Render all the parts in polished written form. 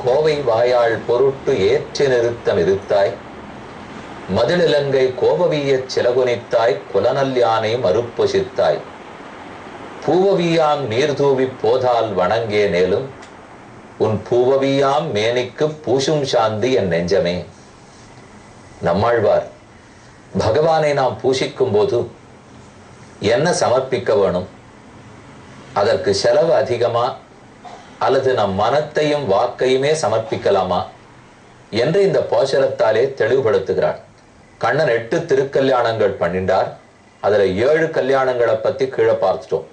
கோவை வாயாள் பொருட்டு ஏற்றி நிறுத்தம் இருத்தாய், மதிலிலங்கை கோபவியச் சிலகுனித்தாய், குலநல் யானை மறுப்பொசித்தாய், பூவவியாம் நீர்தூவிப் போதால் வணங்கே நேலும், உன் பூவவியாம் மேனிக்கு பூசும் சாந்தி என் நெஞ்சமே. நம்மாழ்வார் பகவானை நாம் பூசிக்கும் போது என்ன சமர்ப்பிக்க வேணும், அதற்கு செலவு அதிகமா அல்லது நம் மனத்தையும் வாக்கையுமே சமர்ப்பிக்கலாமா என்று இந்த போஷரத்தாலே தெளிவுபடுத்துகிறார். கண்ணன் 8 திருக்கல்யாணங்கள் பண்ணிண்டார். அதுல 7 கல்யாணங்களை பத்தி கீழே பார்த்துட்டோம்.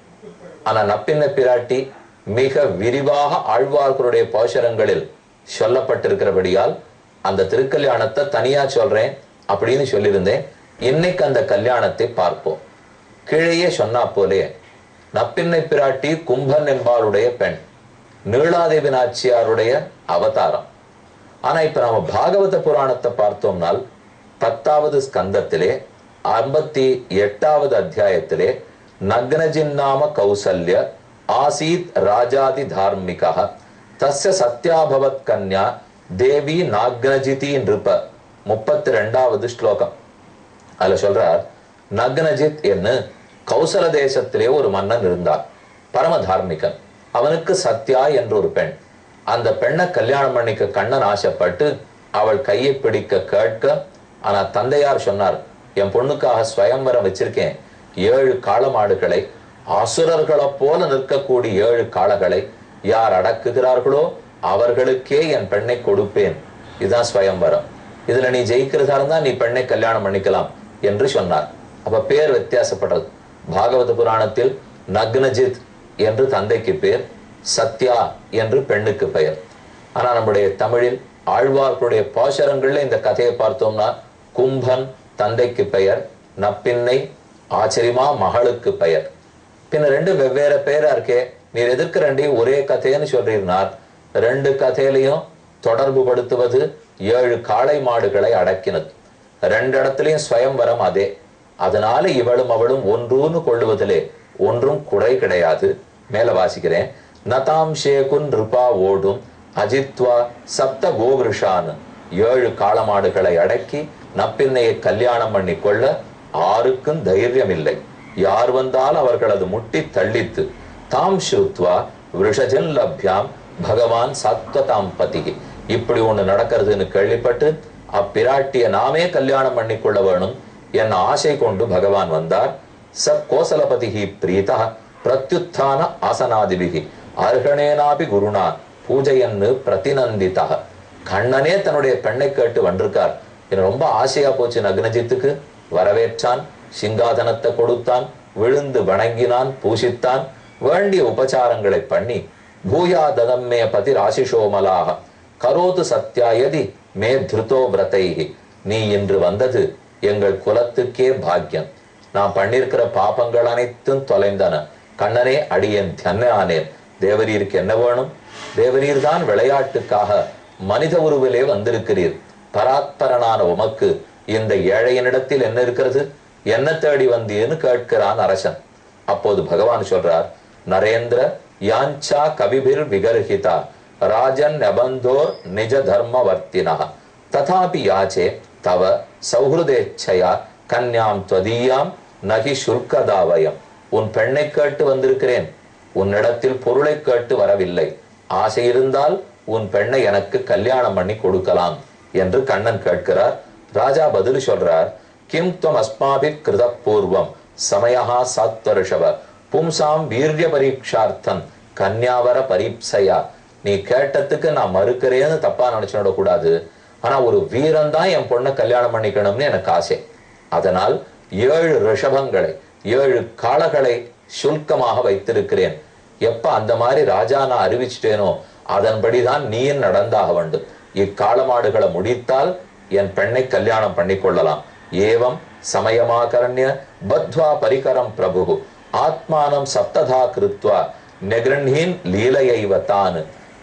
ஆனா நப்பின்ன பிராட்டி மிக விரிவாக ஆழ்வார்களுடைய போஷரங்களில் சொல்லப்பட்டிருக்கிறபடியால் அந்த திருக்கல்யாணத்தை தனியா சொல்றேன் அப்படின்னு சொல்லியிருந்தேன். இன்னைக்கு அந்த கல்யாணத்தை பார்ப்போம். கீழேயே சொன்னா போலே நப்பின்னை பிராட்டி கும்பன் என்பாருடைய பெண், நீளாதேவி நாச்சியாருடைய அவதாரம். ஆனா இப்ப நம்ம பாகவத புராணத்தை பார்த்தோம்னால் 10வது ஸ்கந்தத்திலே 58வது அத்தியாயத்திலே நக்னஜின்னாம கௌசல்ய ஆசீத் ராஜாதி தார்மிகா தஸ்ய சத்யாபவத் கன்யா தேவி நாக்னஜிதி நிருப 32வது ஸ்லோகம். அதுல சொல்றார், நக்னஜித் என்று கௌசல தேசத்திலே ஒரு மன்னன் இருந்தார், பரம தார்மிகன். அவனுக்கு சத்யா என்ற ஒரு பெண். அந்த பெண்ணை கல்யாணம் பண்ணிக்க கண்ணன் ஆசைப்பட்டு அவள் கையை பிடிக்க கேட்க, ஆனா தந்தையார் சொன்னார், என் பொண்ணுக்காக ஸ்வயம்வரம் வச்சிருக்கேன், 7 காளமாடுகளை, அசுரர்களை போல நிற்கக்கூடிய 7 காளைகளை யார் அடக்குகிறார்களோ அவர்களுக்கே என் பெண்ணை கொடுப்பேன், இதுதான் ஸ்வயம்வரம், இதுல நீ ஜெயிக்கிறதா இருந்தா நீ பெண்ணை கல்யாணம் பண்ணிக்கலாம் என்று சொன்னார். அப்ப பேர் வித்தியாசப்படுறது. பாகவத புராணத்தில் நக்னஜித் என்று தந்தைக்கு பேர், சத்யா என்று பெண்ணுக்கு பெயர். ஆனா நம்முடைய தமிழில் ஆழ்வார்களுடைய பாசரங்கள்ல இந்த கதையை பார்த்தோம்னா கும்பன் தந்தைக்கு பெயர், நப்பின்னை ஆச்சரியமா மகளுக்கு பெயர். பின்ன 2 வெவ்வேறு பெயரா இருக்கே, நீர் எதிர்க்க 2 ஒரே கதைன்னு சொல்றீர்னார். 2 கதையிலையும் தொடர்பு படுத்துவது 7 காளை மாடுகளை அடக்கினது. 2 இடத்துலயும் ஸ்வயம்வரம் அதே. அதனால இவளும் அவளும் ஒன்றுன்னு கொள்ளுவதிலே ஒன்றும் குறை கிடையாது. மேல வாசிக்கிறேன். நதாம் ஷேகுன் ரிபா ஓடும் அஜித்வா சப்த கோவிருஷான், 7 காளமாடுகளை அடக்கி நப்பின்னையை கல்யாணம் பண்ணி கொள்ள 6க்கும் தைரியம் இல்லை. யார் வந்தால் அவர்களது முட்டி தள்ளித்து தாம் ஸ்ருத்வா விருஷஜன் லப்யாம் பகவான் சத்வதாம் பதிகி, இப்படி ஒண்ணு நடக்கிறதுன்னு கேள்விப்பட்டு அப்பிராட்டிய நாமே கல்யாணம் பண்ணி கொள்ள வேணும் என் ஆசை கொண்டு பகவான் வந்தார். ச கோசலபதிஹி பிரீதா பிரத்யுத்தான ஆசனாதிபிகி அர்ஹணேனாபி குருணா பூஜையன்னு பிரதிநந்திதா. கண்ணனே தன்னுடைய பெண்ணை கேட்டு வந்திருக்கார். எனக்கு ரொம்ப ஆசையா போச்சு. நக்னஜித்துக்கு வரவேற்றான், சிங்காதனத்தை கொடுத்தான், விழுந்து வணங்கினான், பூசித்தான், வேண்டிய உபச்சாரங்களை பண்ணி பூயா ததம்மே பதி ராசிஷோமலாக கரோது சத்யாயதி மே திருதோ விரதைஹி, நீ இன்று வந்தது எங்கள் குலத்துக்கே பாக்கியம். நான் பண்ணிருக்கிற பாபங்கள் அனைத்தும் தொலைந்தன. கண்ணனே அடியேன் தன்னை ஆனேன். தேவரீருக்கு என்ன வேணும்? தேவரீர் தான் விளையாட்டுக்காக மனித உருவிலே வந்திருக்கிறீர். பராத்பரனான உமக்கு இந்த ஏழையனிடத்தில் என்ன இருக்கிறது? என்ன தேடி வந்தீன்னு கேட்கிறான் அரசன். அப்போது பகவான் சொல்றார், நரேந்திர யாஞ்சா கவிபிர் விகர்ஹிதா ராஜன் நபந்தோர் நிஜ தர்மவர்த்தினா ததாபி யாச்சே தவ சௌஹ்ருதேச்சயா கன்யாம் துவதீயாம் நகி சுல்கதாவயம். உன் பெண்ணை கேட்டு வந்திருக்கிறேன், உன்னிடத்தில் பொருளை கேட்டு வரவில்லை. ஆசை இருந்தால் உன் பெண்ணை எனக்கு கல்யாணம் பண்ணி கொடுக்கலாம் என்று கண்ணன் கேட்கிறார். ராஜா பதில் சொல்றார், கிம் துவம் அஸ்மாபி கிருத பூர்வம் சமயஹா சாத்வர்ஷவ பும்சாம் வீரிய பரீட்சார்த்தம் கன்யாவர பரீப்சையா. நீ கேட்டதுக்கு நான் மறுக்கிறேன்னு தப்பா நினைச்சுட கூடாது. ஆனா ஒரு வீரன் தான் என் பொண்ணை கல்யாணம் பண்ணிக்கணும்னு எனக்கு ஆசை. அதனால் 7 ரிஷபங்களை 7 காளைகளை சுல்கமாக வைத்திருக்கிறேன். எப்ப அந்த மாதிரி ராஜா நான் அறிவிச்சிட்டேனோ அதன்படிதான் நீயும் நடந்தாக வேண்டும். இக்காளமாடுகளை முடித்தால் என் பெண்ணை கல்யாணம் பண்ணி கொள்ளலாம். ஏவம் சமயமாகரண்ய பத்வா பரிகரம் பிரபு ஆத்மானம் சப்ததா கிருத்வா நெகிரண்ஹீன் லீலையைவத்தான்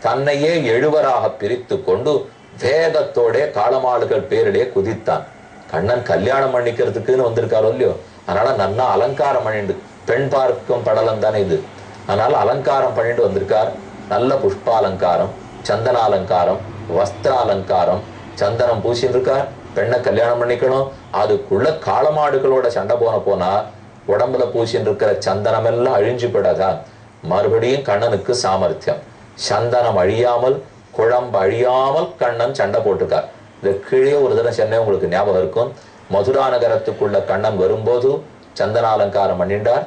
தன்னையே எழுவராக பிரித்து கொண்டு வேகத்தோட காளமாடுகள் பேரிலே குதித்தான். கண்ணன் கல்யாணம் பண்ணிக்கிறதுக்குன்னு வந்திருக்காரோ இல்லையோ, அதனால நன்னா அலங்காரம் பண்ணிட்டு, பெண் பார்க்கும் படலம் தானே இது, அதனால அலங்காரம் பண்ணிட்டு வந்திருக்கார். நல்ல புஷ்பாலங்காரம், சந்தனாலங்காரம், வஸ்திராலங்காரம், சந்தனம் பூசின்னு இருக்கார். பெண்ணை கல்யாணம் பண்ணிக்கணும், அதுக்குள்ள காளமாடுகளோட சண்டை போனா உடம்புல பூசின்னு இருக்கிற சந்தனம் எல்லாம் அழிஞ்சு போடாதா. மறுபடியும் கண்ணனுக்கு சாமர்த்தியம், சந்தனம் அழியாமல் குழம்பு அழியாமல் கண்ணன் சண்டை போட்டுக்கார். இந்த கீழே ஒரு தடவை சென்னை உங்களுக்கு ஞாபகம் இருக்கும். மதுரா நகரத்துக்குள்ள கண்ணன் வரும்போது சந்தனாலங்காரம் பண்ணிண்டார்.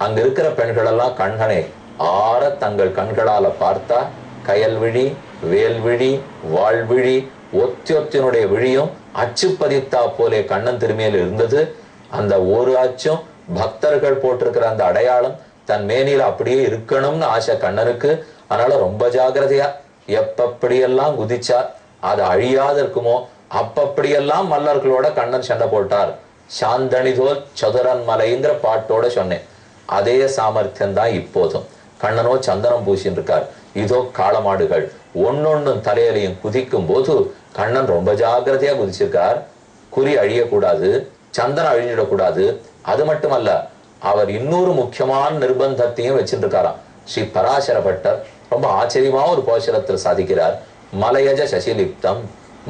அங்க இருக்கிற பெண்கள் எல்லாம் கண்ணனை ஆற தங்கள் கண்களால பார்த்தா கயல்விழி, வேல்விழி, வாழ்விழி, ஒத்தியொத்தினுடைய விழியும் அச்சு பதித்தா போலே கண்ணன் திருமையில் இருந்தது. அந்த ஒரு அச்சும் பக்தர்கள் போட்டிருக்கிற அந்த அடையாளம் தன் மேனியில அப்படியே இருக்கணும்னு ஆசை கண்ணனுக்கு. அதனால ரொம்ப ஜாகிரதையா எப்படியெல்லாம் குதிச்சா அது அழியாது இருக்குமோ அப்படியெல்லாம் மல்லர்களோட கண்ணன் சண்டை போட்டார். சாந்தனிதோல் சதுரன் மலைங்கிற பாட்டோட சொன்னேன். அதே சாமர்த்தியம் தான் இப்போதும். கண்ணனோ சந்தனம் பூசின்னு இருக்கார், இதோ காளமாடுகள் ஒன்னொன்னும் தலையிலையும் குதிக்கும் போது கண்ணன் ரொம்ப ஜாகிரதையா குதிச்சிருக்கார். குறி அழியக்கூடாது, சந்தனம் அழிஞ்சிடக்கூடாது. அது மட்டுமல்ல, அவர் இன்னொரு முக்கியமான நிர்பந்தத்தையும் வச்சுட்டு இருக்காராம். ஸ்ரீ பராசர பட்டர் ரொம்ப ஆச்சரியமா ஒரு போஷரத்தில் சாதிக்கிறார். மலையஜ சசிலிப்தம்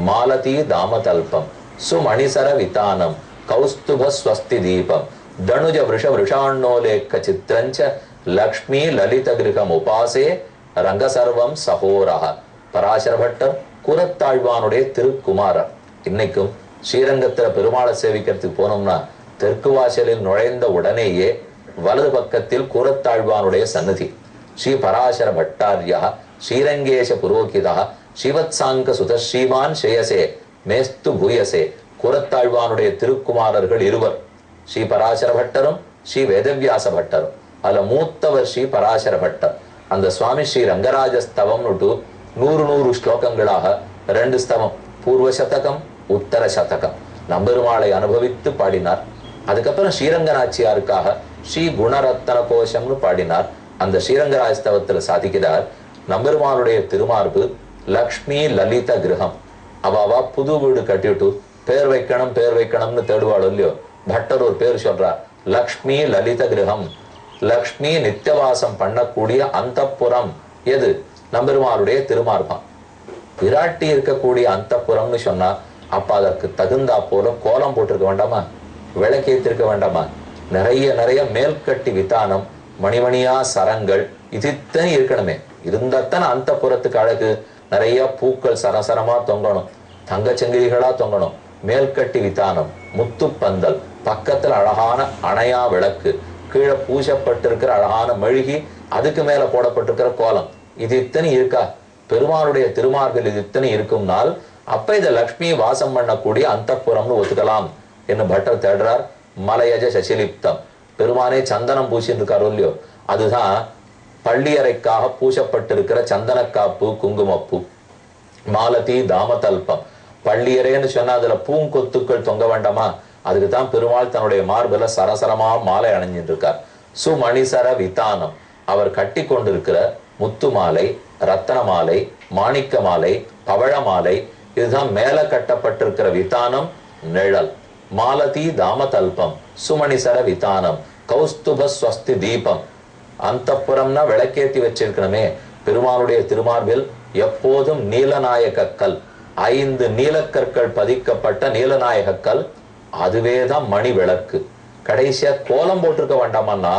மாலதி தாமதல்பம் சுமணிசர விதானம் கௌஸ்துப ஸ்வஸ்தி தீபம் தனுஜ விஷ விஷாண்ணோலேக்க சித்திரஞ்ச லக்ஷ்மி லலித கிரகம் உபாசே ரங்கசர்வம் சகோரா. பராசர பட்டர் கூரத்தாழ்வானுடைய திருக்குமாரர். இன்னைக்கும் ஸ்ரீரங்கத்துல பெருமாளை சேவிக்கிறதுக்கு போனோம்னா தெற்கு வாசலில் நுழைந்த உடனேயே வலது பக்கத்தில் கூரத்தாழ்வானுடைய சன்னதி. ஸ்ரீ பராசர பட்டாரியா ஸ்ரீரங்கேஷ புரோகிதா ஸ்ரீவத்சாங்க சுதஸ்ரீமான் ஸ்ரேயசே மேஸ்து பூயசே. கூரத்தாழ்வானுடைய திருக்குமாரர்கள் இருவர், ஸ்ரீ பராசர பட்டரும் ஸ்ரீ வேதவியாச பட்டரும். அதுல மூத்தவர் ஸ்ரீ பராசர பட்டர். அந்த சுவாமி ஸ்ரீ ரங்கராஜ ஸ்தவம் 100 ஸ்லோகங்களாக 2 ஸ்தவம், பூர்வ சதகம் உத்தர சதகம் நம்பெருமாளை அனுபவித்து பாடினார். அதுக்கப்புறம் ஸ்ரீரங்கநாச்சியாருக்காக ஸ்ரீ குணரத்தன கோஷம்னு பாடினார். அந்த ஸ்ரீரங்கராஜஸ்தவத்துல சாதிக்கிறார், நம்பெருமாளுடைய திருமார்பு லக்ஷ்மி லலித கிரகம். அவாவா புது வீடு கட்டிட்டு பேர் வைக்கணும்னு தேடுவாள் இல்லையோ, பட்டர் ஒரு பேர் சொல்றார், லக்ஷ்மி லலித கிரகம். லக்ஷ்மி நித்தியவாசம் பண்ணக்கூடிய அந்தப்புறம் எது? நம்பெருமாளுடைய திருமார்பம். விராட்டி இருக்கக்கூடிய அந்தப்புறம்னு சொன்னா அப்ப அதற்கு தகுந்தா போல கோலம் போட்டிருக்க வேண்டாமா, விளக்கேத்திருக்க வேண்டாமா? நிறைய மேல்கட்டி விதானம், மணிமணியா சரங்கள், இதுத்தனை இருக்கணுமே. இருந்தாத்தானே அந்த புறத்துக்கு அழகு. நிறைய பூக்கள் சரசரமா தொங்கணும், தங்கச்சங்கிலிகளா தொங்கணும், மேல்கட்டி விதானம், முத்துப்பந்தல், பக்கத்துல அழகான அணையா விளக்கு, கீழே பூசப்பட்டிருக்கிற அழகான மெழுகி, அதுக்கு மேல போடப்பட்டிருக்கிற கோலம், இது இத்தனை இருக்கா? பெருமாளுடைய திருமார்பில் இது இத்தனை இருக்கும்னால் அப்ப இதை லக்ஷ்மி வாசம் பண்ணக்கூடிய அந்தப்புறம்னு ஒத்துக்கலாம் என்று பட்டர் தேடுறார். மலையஜ சசிலிப்தம், பெருமானே சந்தனம் பூசின்னு இருக்காரோ இல்லையோ, அதுதான் பள்ளியறைக்காக பூசப்பட்டிருக்கிற சந்தனக்காப்பு குங்குமப்பூ. மாலதி தாமதல்பம், பள்ளியறைன்னு சொன்னா அதுல பூங்கொத்துக்கள் தொங்க வேண்டாமா? அதுக்குதான் பெருமாள் தன்னுடைய மார்பில சரசரமா மாலை அணிஞ்சிட்டு இருக்கார். சுமணிசர விதானம், அவர் கட்டி கொண்டிருக்கிற முத்து மாலை, ரத்தன மாலை, மாணிக்க மாலை, பவழ மாலை, இதுதான் மேல கட்டப்பட்டிருக்கிற விதானம், நிழல். மாலதி தாமதல்பம் சுமணிசர விதானம் கௌஸ்துப ஸ்வஸ்தி தீபம். அந்தப்புறம்னா விளக்கேத்தி வச்சிருக்கணுமே. பெருமாளுடைய திருமார்பில் எப்போதும் நீலநாயகக்கல், 5 நீலக்கற்கள் பதிக்கப்பட்ட நீலநாயகக்கல், அதுவேதான் மணி விளக்கு. கடைசியா கோலம் போட்டிருக்க வேண்டாமன்னா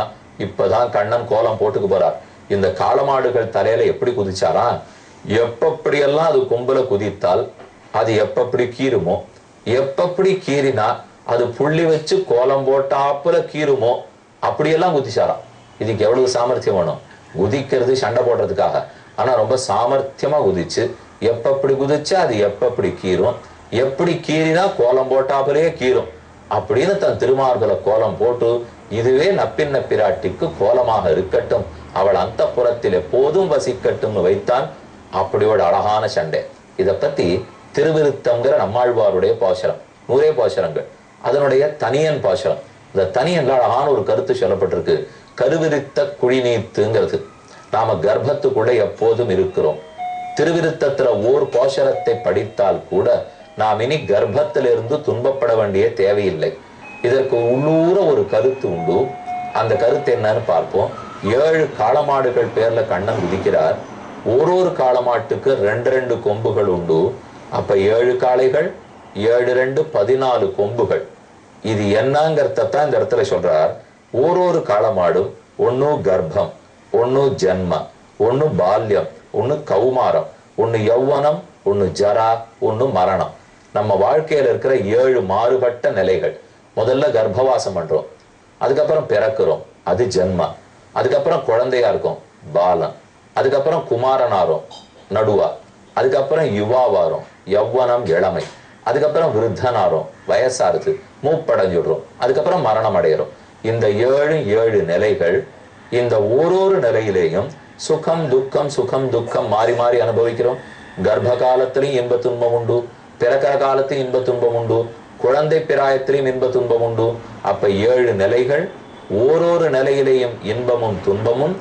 இப்பதான் கண்ணன் கோலம் போட்டுக்கு போறார். இந்த காளமாடுகள் தலையில எப்படி குதிச்சாரா, எப்படியெல்லாம் அது கும்பல குதித்தால் அது எப்படி கீறுமோ, எப்படி கீறினா அது புள்ளி வச்சு கோலம் போட்டாப்புல கீறுமோ, அப்படியெல்லாம் குதிச்சாராம். இதுக்கு எவ்வளவு சாமர்த்தியம் வேணும்? குதிக்கிறது சண்டை போடுறதுக்காக, ஆனா ரொம்ப சாமர்த்தியமா குதிச்சு எப்படி குதிச்சா அது எப்படி கீறும், எப்படி கீறினா கோலம் போட்டாப்புலே கீறும் அப்படின்னு தன் திருமார்பல கோலம் போட்டு, இதுவே நப்பின்ன பிராட்டிக்கு கோலமாக இருக்கட்டும், அவள் அந்த புறத்தில் எப்போதும் வசிக்கட்டும்னு வைத்தான். அப்படி ஒரு அழகான சண்டை. இதை பத்தி திருவிருத்தம்ங்கிற நம்மாழ்வாருடைய பாசுரம், 100 பாசுரங்கள், அதனுடைய தனியன் பாசுரம். இந்த தனியன்ல அழகான ஒரு கருத்து சொல்லப்பட்டிருக்கு. கருவிருத்த குழிநீத்துங்கிறது. நாம கர்ப்பத்துக்குள்ள எப்போதும் இருக்கிறோம். திருவிருத்தத்துல ஓர் கோஷரத்தை படித்தால் கூட நாம் இனி கர்ப்பத்திலிருந்து துன்பப்பட வேண்டிய தேவையில்லை. இதற்கு உள்ளூர ஒரு கருத்து உண்டு. அந்த கருத்து என்னன்னு பார்ப்போம். 7 காளமாடுகள் பேர்ல கண்ணன் விதிக்கிறார். ஒரு காளமாட்டுக்கு 2 கொம்புகள் உண்டு. அப்ப 7 காளைகள் 7 2 14 கொம்புகள். இது என்னங்கிறதான் இந்த இடத்துல சொல்றார். ஒரு காளமாடும் ஒன்னு கர்ப்பம், ஒன்னு ஜன்ம, ஒன்னு பால்யம், ஒன்னு கௌமாரம், ஒன்னு யௌவனம், ஒன்னு ஜரா, ஒன்னு மரணம். நம்ம வாழ்க்கையில இருக்கிற 7 மாறுபட்ட நிலைகள். முதல்ல கர்ப்பவாசம் பண்றோம், அதுக்கப்புறம் பிறக்கிறோம், அது ஜென்மா. அதுக்கப்புறம் குழந்தையா இருக்கும், பாலன். அதுக்கப்புறம் குமாரனாரும், நடுவா. அதுக்கப்புறம் யுவாவாரும், யௌவனம், இளமை. அதுக்கப்புறம் விருத்தனாரும், வயசாருது, மூப்படைஞ்சுடுறோம். அதுக்கப்புறம் மரணம் அடைகிறோம். இந்த 7 நிலைகள். இந்த ஒரு நிலையிலேயும் சுகம் துக்கம் சுகம் துக்கம் மாறி மாறி அனுபவிக்கிறோம். கர்ப்ப காலத்திலையும் இன்ப துன்பம் உண்டு, பிறக்கிற காலத்திலும் இன்ப துன்பம் உண்டு, குழந்தை பிராயத்திலையும் இன்ப துன்பம் உண்டு. அப்ப 7 நிலைகள். ஒரு நிலையிலேயும் இன்பமும் துன்பமும்.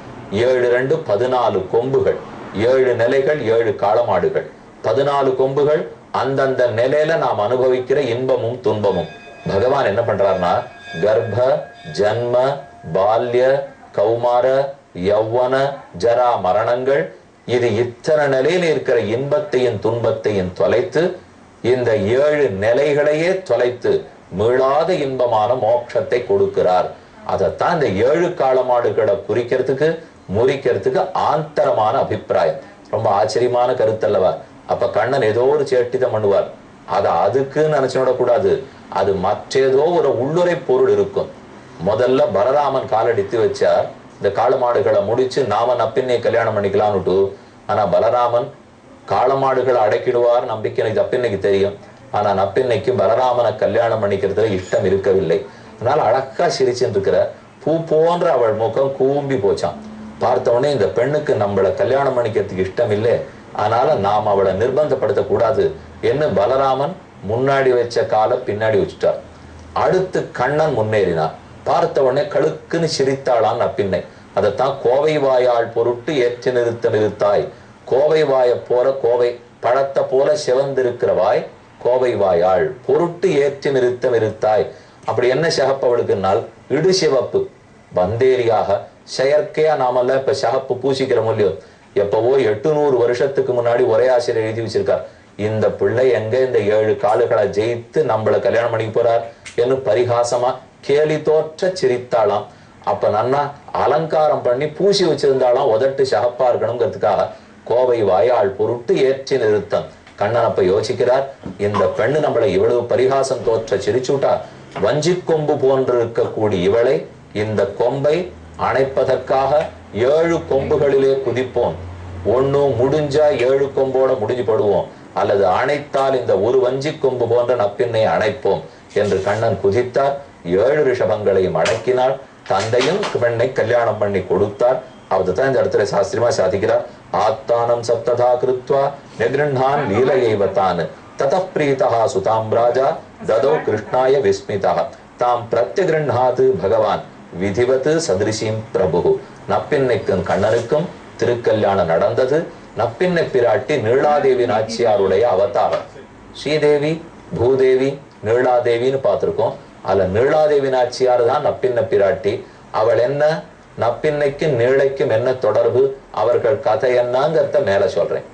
7 2 14 கொம்புகள். 7 நிலைகள், 7 காளமாடுகள், 14 கொம்புகள். அந்தந்த நிலையில நாம் அனுபவிக்கிற இன்பமும் துன்பமும். பகவான் என்ன பண்றாருன்னா, கர்ப்ப ஜன்ம பால்ய கௌமார யௌவன ஜரா மரணங்கள், இது இத்தனை நிலையில இருக்கிற இன்பத்தையும் துன்பத்தையும் தொலைத்து, இந்த 7 நிலைகளையே தொலைத்து மீளாத இன்பமான மோட்சத்தை கொடுக்கிறார். அதைத்தான் இந்த 7 காளமாடுகளை குறிக்கிறதுக்கு முறிக்கிறதுக்கு ஆந்தரமான அபிப்பிராயம். ரொம்ப ஆச்சரியமான கருத்தல்லவா? அப்ப கண்ணன் ஏதோ ஒரு சேட்டிதம் பண்ணுவார். அதை அதுக்குன்னு நினைச்சுட கூடாது. அது மற்றேதோ ஒரு உள்ளுரை பொருள் இருக்கும். முதல்ல பலராமன் காலடித்து வச்சார். இந்த காளமாடுகளை முடிச்சு நாம நப்பின்னை கல்யாணம் பண்ணிக்கலாம்னுட்டு. ஆனா பலராமன் காளமாடுகளை அடக்கிடுவார் நம்பிக்கை எனக்கு நப்பின்னைக்கு தெரியும். ஆனா நப்பின்னைக்கு பலராமனை கல்யாணம் பண்ணிக்கிறதுல இஷ்டம் இருக்கவில்லை. அதனால அழகா சிரிச்சுட்டு இருக்கிற பூ போன்ற அவள் முகம் கூம்பி போச்சான். பார்த்தவொடனே இந்த பெண்ணுக்கு நம்மளை கல்யாணம் பண்ணிக்கிறதுக்கு இஷ்டம் இல்லை, அதனால நாம் அவளை நிர்பந்தப்படுத்த கூடாது என்ன பலராமன் முன்னாடி வச்ச காலை பின்னாடி வச்சுட்டார். அடுத்து கண்ணன் முன்னேறினார். பார்த்த உடனே கழுக்குன்னு சிரித்தாளான் நப்பின்னை. அதைத்தான் கோவை வாயாள் பொருட்டு ஏற்றி நிறுத்தாய். கோவை வாய போல, கோவை பழத்தை போல சிவந்திருக்கிற வாய் கோவை வாயாள் பொருட்டு ஏற்றி நிறுத்தாய். அப்படி என்ன சிகப்பு அவளுக்குனால் இடு சிவப்பு. பந்தேரியாக செயற்கையா நாமெல்லாம் இப்ப சிகப்பு பூசிக்கிற மூலியம். எப்பவோ 800 வருஷத்துக்கு முன்னாடி ஒரே ஆசிரியர் எழுதி வச்சிருக்கார். இந்த பிள்ளை எங்க இந்த 7 காலுகளை ஜெயித்து நம்மளை கல்யாணம் பண்ணிக்க போறார் என்று பரிகாசமா கேலி தோற்ற சிரித்தாளாம். அப்ப நன்னா அலங்காரம் பண்ணி பூசி வச்சிருந்தாலாம் உதட்டு சகப்பா இருக்கணுங்கிறதுக்காக கோவை வாயாள் பொருட்டு ஏற்றி நிறுத்தம். கண்ணன் அப்ப யோசிக்கிறார், இந்த பெண்ணு நம்மளை இவ்வளவு பரிகாசம் தோற்ற சிரிச்சுட்டா, வஞ்சி கொம்பு போன்று இருக்கக்கூடிய இவளை இந்த கொம்பை அணைப்பதற்காக 7 கொம்புகளிலே குதிப்போம். ஒண்ணு முடிஞ்சா 7 கொம்போட முடிஞ்சு படுவோம், அல்லது அணைத்தால் இந்த ஒரு வஞ்சி கொம்பு போன்ற நப்பின்னை அணைப்போம் என்று கண்ணன் குதித்தார். 7 ரிஷபங்களையும் அடக்கினார். தந்தையும் பெண்ணை கல்யாணம் பண்ணி கொடுத்தார். அவர்தான் இந்த இடத்துல சாஸ்திரமா சாதிக்கிறார். ஆத்தானம் சப்ததா கிருத்வா நிகிருண்ணான் லீலையைவதான் ததப் பிரீதா சுதாம் ராஜா ததோ கிருஷ்ணாய விஸ்மிதா தாம் பிரத்யகிருண்ணாது பகவான் விதிவத்து சதிருஷீம் பிரபு. நப்பின்னைக்கும் கண்ணனுக்கும் திருக்கல்யாணம் நடந்தது. நப்பின்னை பிராட்டி நீலாதேவி நாச்சியாருடைய அவதாரம். ஸ்ரீதேவி பூதேவி நீலாதேவின்னு பார்த்திருக்கோம். அதுல நீலாதேவி நாச்சியார் தான் நப்பின்ன பிராட்டி. அவள் என்ன, நப்பின்னைக்கும் நீளைக்கும் என்ன தொடர்பு, அவர்கள் கதை என்னங்கிறத மேல சொல்றேன்.